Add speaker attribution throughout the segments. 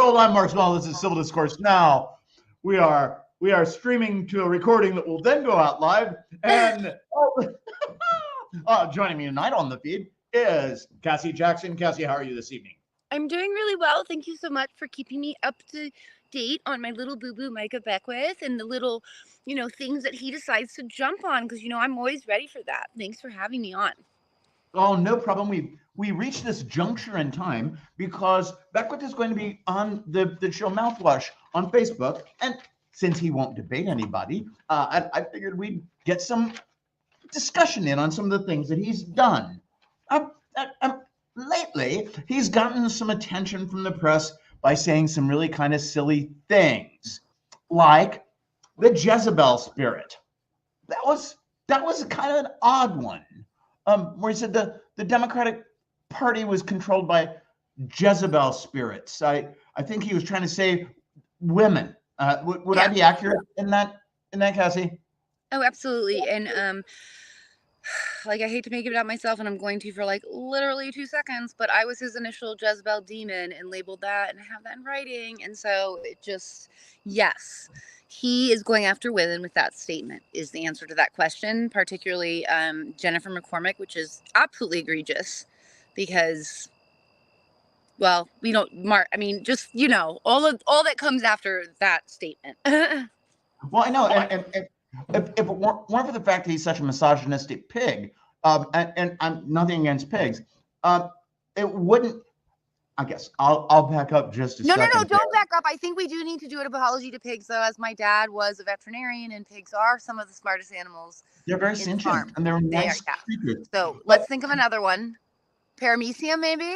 Speaker 1: world. I'm Mark Small. This is Civil Discourse Now. We are streaming to a recording that will then go out live. And joining me tonight on the feed is Cassie Jackson. Cassie, how are you this evening?
Speaker 2: I'm doing really well. Thank you so much for keeping me up to date on my little boo-boo Micah Beckwith and the little, things that he decides to jump on because, I'm always ready for that. Thanks for having me on.
Speaker 1: Oh, no problem. We reached this juncture in time because Beckwith is going to be on the show Mouthwash on Facebook. And since he won't debate anybody, I figured we'd get some discussion in on some of the things that he's done. Lately, he's gotten some attention from the press by saying some really kind of silly things, like the Jezebel spirit. That was kind of an odd one, where he said the Democratic Party was controlled by Jezebel spirits. I think he was trying to say women. Would I be accurate in that, Cassie?
Speaker 2: Oh, absolutely. And I hate to make it about myself, and I'm going to for literally 2 seconds, but I was his initial Jezebel demon and labeled that and have that in writing. And so yes, he is going after women with that statement is the answer to that question, particularly Jennifer McCormick, which is absolutely egregious because, well, we don't, Mark, just, all that comes after that statement.
Speaker 1: Well, I know, and if it weren't for the fact that he's such a misogynistic pig, and I'm nothing against pigs, it wouldn't. I guess I'll back up just a second.
Speaker 2: No, don't back up. I think we do need to do an apology to pigs, though, as my dad was a veterinarian, and pigs are some of the smartest animals.
Speaker 1: They're very sentient, and they're nice creatures.
Speaker 2: So let's think of another one. Paramecium, maybe?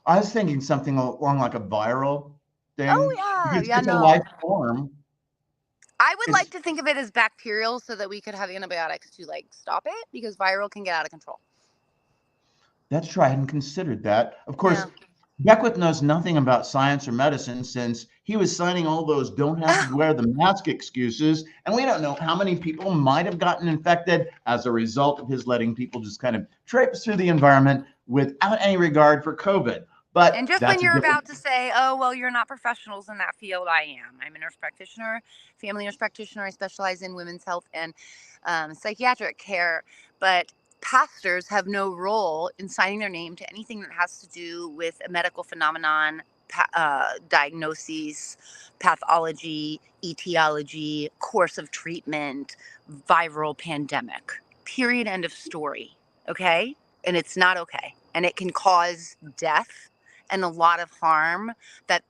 Speaker 1: I was thinking something along like a viral thing.
Speaker 2: Oh, yeah.
Speaker 1: It's a life form.
Speaker 2: I would like to think of it as bacterial so that we could have antibiotics to stop it, because viral can get out of control.
Speaker 1: That's true. I hadn't considered that. Of course, Beckwith knows nothing about science or medicine since he was signing all those don't have to wear the mask excuses. And we don't know how many people might have gotten infected as a result of his letting people just kind of traipse through the environment without any regard for COVID.
Speaker 2: And just when you're about to say, oh, well, you're not professionals in that field, I am. I'm a nurse practitioner, family nurse practitioner. I specialize in women's health and psychiatric care. But pastors have no role in signing their name to anything that has to do with a medical phenomenon, diagnoses, pathology, etiology, course of treatment, viral pandemic. Period. End of story. Okay? And it's not okay. And it can cause death and a lot of harm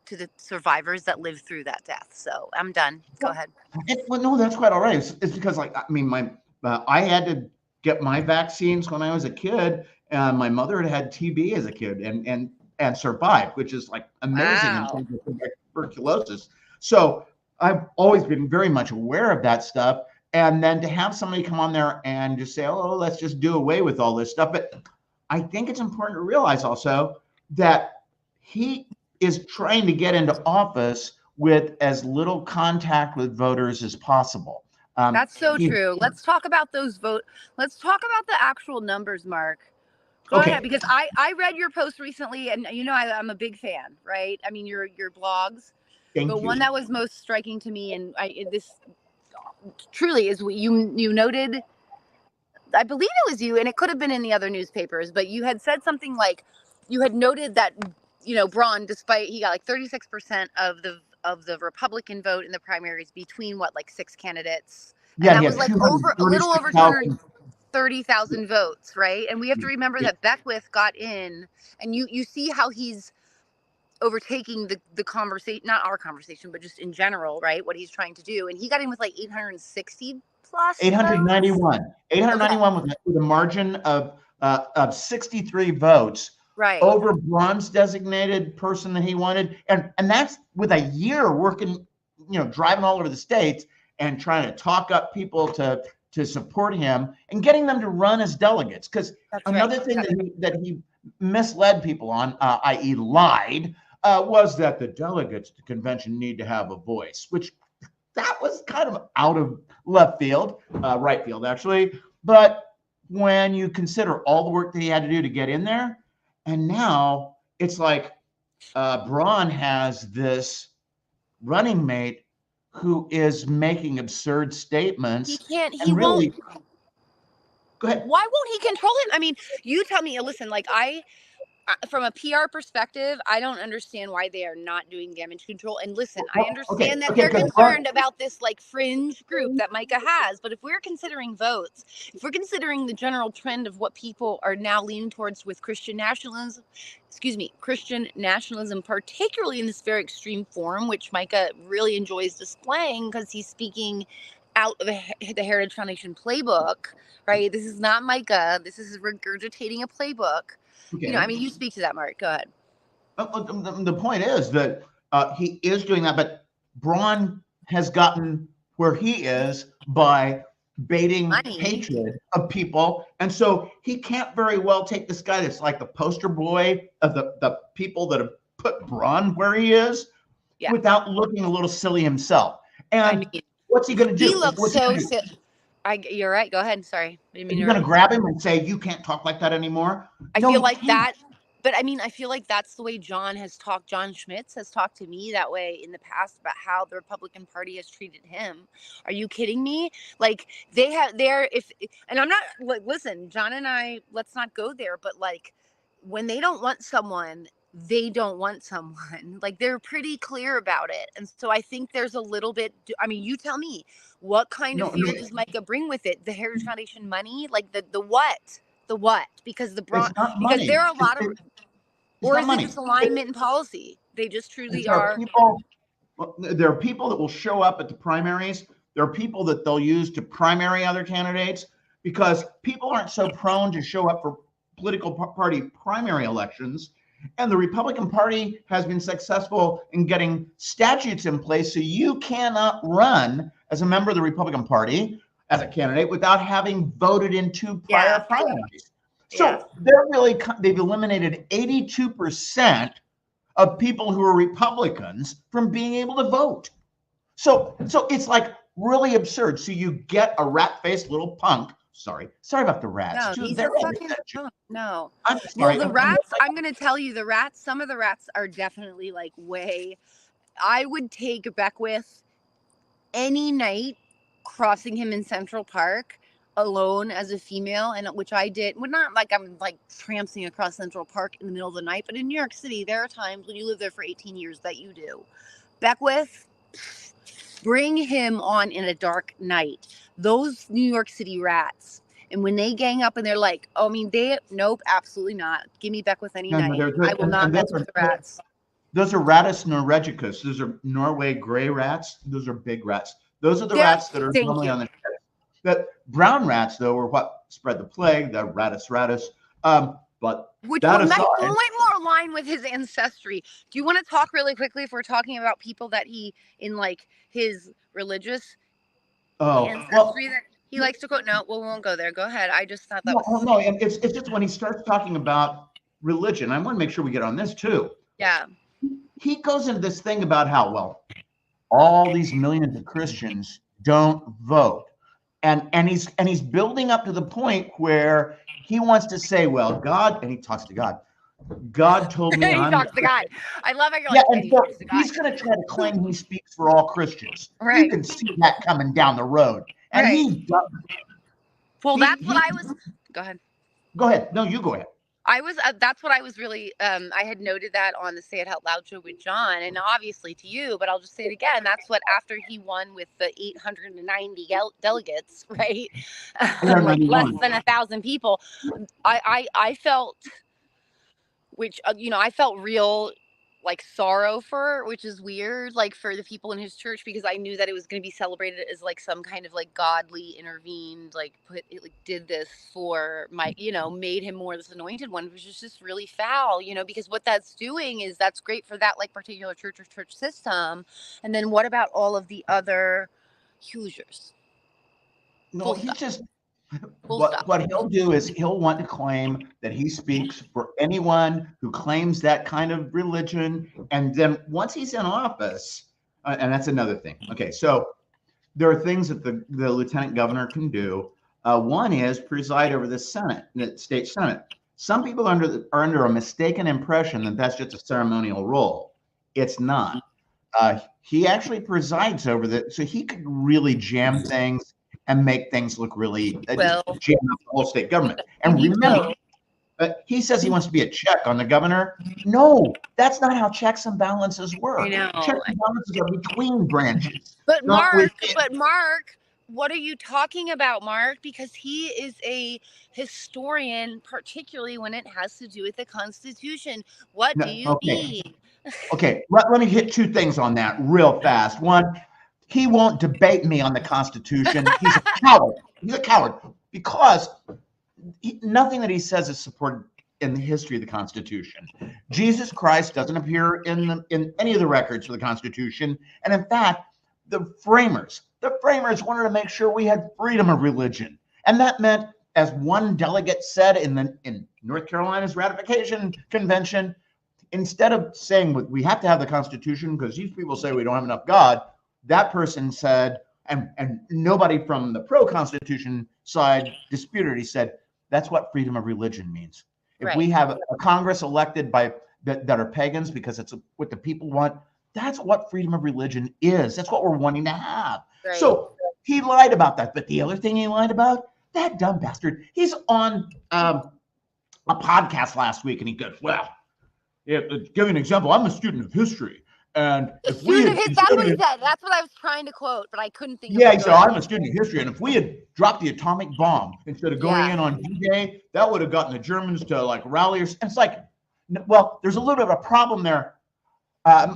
Speaker 2: to the survivors that live through that death. So I'm done. Go ahead.
Speaker 1: Well, no, that's quite all right. It's because I had to get my vaccines when I was a kid, and my mother had TB as a kid and survived, which is amazing in terms of tuberculosis. So I've always been very much aware of that stuff. And then to have somebody come on there and just say, oh, let's just do away with all this stuff. But I think it's important to realize also that he is trying to get into office with as little contact with voters as possible.
Speaker 2: That's so true. Let's talk about those votes. Let's talk about the actual numbers, Mark. Go ahead, because I read your post recently, and I'm a big fan, right? Your blogs.
Speaker 1: Thank you.
Speaker 2: One that was most striking to me, and this truly is what you noted. I believe it was you, and it could have been in the other newspapers, but you had said something like you had noted that Braun, despite he got 36% of the Republican vote in the primaries between 6 candidates. And that was a little over 230,000 votes, right? And we have to remember that Beckwith got in, and you see how he's overtaking the conversation, not our conversation, but just in general, right? What he's trying to do. And he got in with 860 plus
Speaker 1: 891.
Speaker 2: Votes.
Speaker 1: 891 with a margin of 63 votes.
Speaker 2: Right.
Speaker 1: Over Braun's designated person that he wanted. And that's with a year working, driving all over the states and trying to talk up people to support him and getting them to run as delegates. Because another thing that he misled people on, i.e. lied, was that the delegates to the convention need to have a voice, which that was kind of out of left field, right field, actually. But when you consider all the work that he had to do to get in there, and now it's Braun has this running mate who is making absurd statements.
Speaker 2: He can't. He
Speaker 1: and really,
Speaker 2: won't.
Speaker 1: Go ahead.
Speaker 2: Why won't he control him? I mean, you tell me. Listen, like from a PR perspective, I don't understand why they are not doing damage control. And listen, I understand that they're concerned about this like fringe group that Micah has. But if we're considering votes, if we're considering the general trend of what people are now leaning towards with Christian nationalism, particularly in this very extreme form, which Micah really enjoys displaying because he's speaking out of the Heritage Foundation playbook, right? This is not Micah. This is regurgitating a playbook. Okay. I mean, you speak to that, Mark. Go ahead.
Speaker 1: The point is that he is doing that, but Braun has gotten where he is by baiting hatred of people. And so he can't very well take this guy that's like the poster boy of the people that have put Braun where he is without looking a little silly himself. And what's he going to do?
Speaker 2: He looks so silly. You're right. Go ahead. Sorry.
Speaker 1: You're going to grab him and say, you can't talk like that anymore?
Speaker 2: I feel like that. But I mean, I feel like that's the way John Schmitz has talked to me that way in the past about how the Republican Party has treated him. Are you kidding me? Like and I'm not like, listen, John and I, let's not go there. But like when they don't want someone, they don't want someone. Like they're pretty clear about it. And so I think there's a little bit, I mean, you tell me, what kind of feel does Micah bring with it? The Heritage Foundation money? Like the what? The what? Because because there are a lot of, or is it just alignment and policy? They just truly are.
Speaker 1: There are people that will show up at the primaries. There are people that they'll use to primary other candidates because people aren't so prone to show up for political party primary elections. And the Republican Party has been successful in getting statutes in place so you cannot run as a member of the Republican Party as a candidate without having voted in 2 prior primaries. So they've eliminated 82% of people who are Republicans from being able to vote. So it's like really absurd. So you get a rat-faced little punk. Sorry about the rats.
Speaker 2: No, these are fucking no. I'm sorry. Well, the rats, I'm going to tell you, some of the rats are definitely like way. I would take Beckwith any night crossing him in Central Park alone as a female, and which I did. Well, not like I'm like tramping across Central Park in the middle of the night, but in New York City, there are times when you live there for 18 years that you do. Beckwith, bring him on in a dark night. Those New York City rats. And when they gang up and they're like, oh, I mean, nope, absolutely not. Give me Beckwith any night. I will not mess with the rats.
Speaker 1: Those are Rattus norvegicus. Those are Norway gray rats. Those are big rats. Those are the rats that are normally on the shed. The brown rats, though, are what spread the plague, the Rattus. But
Speaker 2: which might more align with his ancestry. Do you want to talk really quickly if we're talking about people that he, in like his religious ancestry that he likes to quote? No, we won't go there. Go ahead. I just thought that was...
Speaker 1: No, it's just when he starts talking about religion, I want to make sure we get on this too.
Speaker 2: Yeah.
Speaker 1: He goes into this thing about how, well, all these millions of Christians don't vote. And he's building up to the point where he wants to say, well, God, and he talks to God. God told me.
Speaker 2: He talks to God. I love it.
Speaker 1: He's going to try to claim he speaks for all Christians.
Speaker 2: Right.
Speaker 1: You can see that coming down the road. And he doesn't.
Speaker 2: Well, that's what I was. Go ahead.
Speaker 1: Go ahead. No, you go ahead.
Speaker 2: That's what I was really, I had noted that on the Say It Out Loud show with John, and obviously to you, but I'll just say it again. That's what, after he won with the 890 delegates, right? Like less than 1,000 people. I felt, I felt real like sorrow for, which is weird, like for the people in his church, because I knew that it was going to be celebrated as like some kind of like godly intervened, like did this for my, made him more this anointed one, which is just really foul, because what that's doing is that's great for that like particular church or church system. And then what about all of the other Hoosiers?
Speaker 1: No, he just, what he'll do is he'll want to claim that he speaks for anyone who claims that kind of religion. And then once he's in office, and that's another thing. Okay, so there are things that the lieutenant governor can do. One is preside over the Senate, the state Senate. Some people are under a mistaken impression that that's just a ceremonial role. It's not. He actually presides over that, so he could really jam things and make things look really just jam up the whole state government. And remember, he says he wants to be a check on the governor. No, that's not how checks and balances work.
Speaker 2: I know.
Speaker 1: Checks and balances are between branches.
Speaker 2: But Mark, what are you talking about, Mark? Because he is a historian, particularly when it has to do with the Constitution. What do you mean?
Speaker 1: Okay, let me hit two things on that real fast. One, he won't debate me on the Constitution. He's a coward. He's a coward because nothing that he says is supported in the history of the Constitution. Jesus Christ doesn't appear in any of the records for the Constitution. And in fact, the framers wanted to make sure we had freedom of religion. And that meant, as one delegate said in North Carolina's ratification convention, instead of saying we have to have the Constitution because these people say we don't have enough God, that person said, and nobody from the pro-Constitution side disputed, he said, that's what freedom of religion means. If we have a Congress elected by that are pagans because it's what the people want, that's what freedom of religion is. That's what we're wanting to have. Right. So he lied about that. But the other thing he lied about, that dumb bastard, he's on a podcast last week and he goes, well, give you an example. I'm a student of history. And if that's what he said.
Speaker 2: That's what I was trying to quote, but I couldn't think of it.
Speaker 1: Yeah, he said, I'm a student of history. And if we had dropped the atomic bomb instead of going in on D-Day, that would have gotten the Germans to like rally. And it's like, well, there's a little bit of a problem there,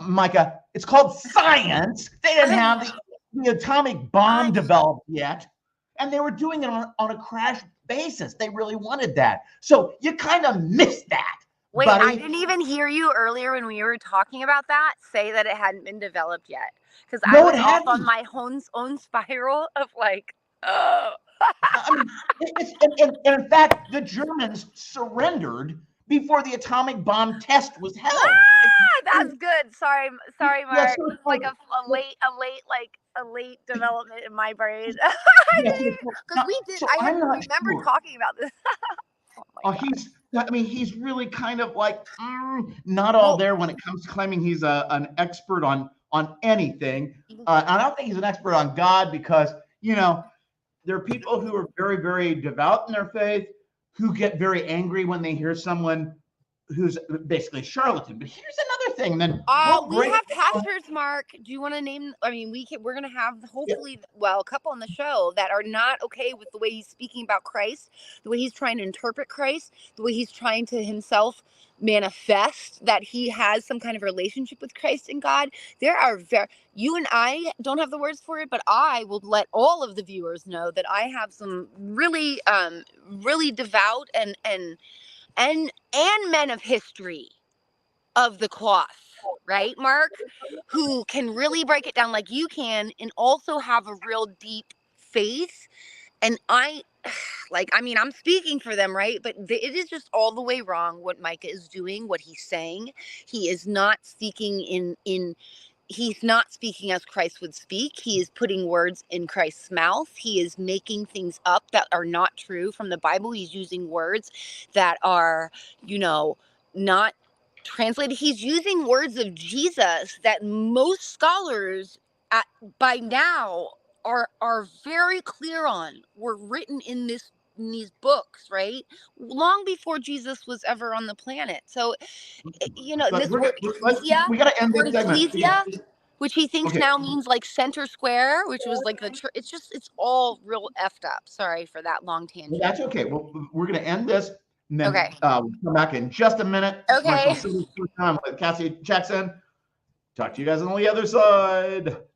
Speaker 1: Micah. It's called science. They didn't have the atomic bomb developed yet. And they were doing it on a crash basis. They really wanted that. So you kind of missed that.
Speaker 2: Wait, buddy. I didn't even hear you earlier when we were talking about that say that it hadn't been developed yet. Because I was off on my own spiral of like, oh.
Speaker 1: I mean, and in fact, the Germans surrendered before the atomic bomb test was held.
Speaker 2: That's good. Sorry, Mark. Yeah, so it's like a late development in my brain. Because we did. So I remember talking about this.
Speaker 1: He's really kind of like not all there when it comes to claiming he's an expert on anything. I don't think he's an expert on God because, there are people who are very, very devout in their faith who get very angry when they hear someone who's basically a charlatan. But here's another thing. Then
Speaker 2: we have pastors, Mark. Do you want to name? I mean, we're going to have hopefully, a couple on the show that are not okay with the way he's speaking about Christ, the way he's trying to interpret Christ, the way he's trying to himself manifest that he has some kind of relationship with Christ and God. There are you and I don't have the words for it, but I will let all of the viewers know that I have some really, really devout and men of history of the cloth, right, Mark, who can really break it down like you can and also have a real deep faith. And I'm speaking for them, right? But it is just all the way wrong what Micah is doing, what he's saying. He is not speaking he's not speaking as Christ would speak. He is putting words in Christ's mouth. He is making things up that are not true from the Bible. He's using words that are, not translated. He's using words of Jesus that most scholars by now are very clear on, were written in these books, right? Long before Jesus was ever on the planet. So, this word,
Speaker 1: we got to end this segment.
Speaker 2: Which he thinks now means like center square, which was like the church. It's all real effed up. Sorry for that long tangent.
Speaker 1: Well, that's okay. Well, we're going to end this. And then we'll come back in just a minute.
Speaker 2: Okay.
Speaker 1: With Cassie Jackson. Talk to you guys on the other side.